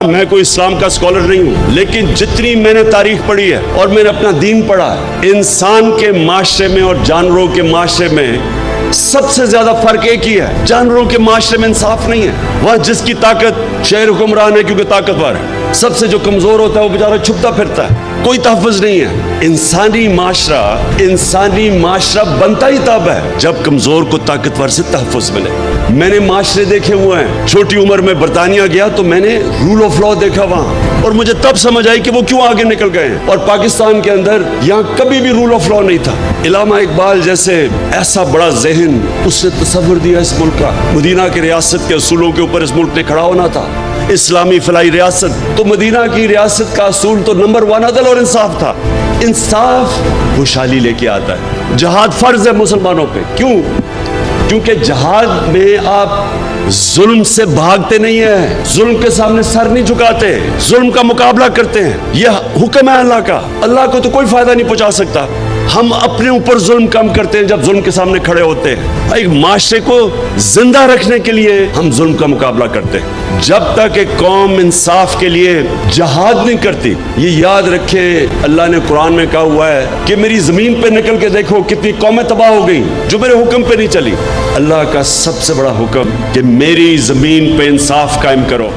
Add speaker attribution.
Speaker 1: میں کوئی اسلام کا اسکالر نہیں ہوں، لیکن جتنی میں نے تاریخ پڑھی ہے اور میں نے اپنا دین پڑھا ہے، انسان کے معاشرے میں اور جانوروں کے معاشرے میں سب سے زیادہ فرق ایک ہی ہے، جانوروں کے معاشرے میں انصاف نہیں ہے۔ وہاں جس کی طاقت شہر حکمران ہے کیونکہ طاقتور ہے، سب سے جو کمزور ہوتا ہے وہ بیچارہ چھپتا پھرتا ہے، کوئی تحفظ نہیں ہے۔ انسانی معاشرہ بنتا ہی تب ہے جب کمزور کو طاقتور سے تحفظ ملے۔ میں نے معاشرے دیکھے ہوئے ہیں، چھوٹی عمر میں برطانیہ گیا تو میں نے رول آف لا دیکھا وہاں، اور مجھے تب سمجھ آئی کہ وہ کیوں آگے نکل گئے ہیں۔ اور پاکستان کے اندر یہاں کبھی بھی رول آف لا نہیں تھا۔ علامہ اقبال جیسے ایسا بڑا ذہن، اس نے تصور دیا اس ملک کا، مدینہ کی ریاست کے اصولوں کے اوپر اس ملک نے کھڑا ہونا تھا، اسلامی فلاحی ریاست۔ تو مدینہ کی ریاست کا اصول تو نمبر 1 عدل اور انصاف تھا۔ انصاف خوشحالی لے کے آتا ہے۔ جہاد فرض ہے مسلمانوں پہ، کیوں؟ کیونکہ جہاد میں آپ ظلم سے بھاگتے نہیں ہیں، ظلم کے سامنے سر نہیں جھکاتے، ظلم کا مقابلہ کرتے ہیں۔ یہ حکم ہے اللہ کا، اللہ کو تو کوئی فائدہ نہیں پہنچا سکتا۔ ہم اپنے اوپر ظلم کم کرتے ہیں جب ظلم کے سامنے کھڑے ہوتے ہیں۔ ایک معاشرے کو زندہ رکھنے کے لیے ہم ظلم کا مقابلہ کرتے ہیں۔ جب تک ایک قوم انصاف کے لیے جہاد نہیں کرتی، یہ یاد رکھے اللہ نے قرآن میں کہا ہوا ہے کہ میری زمین پہ نکل کے دیکھو کتنی قومیں تباہ ہو گئیں جو میرے حکم پہ نہیں چلی۔ اللہ کا سب سے بڑا حکم کہ میری زمین پہ انصاف قائم کرو۔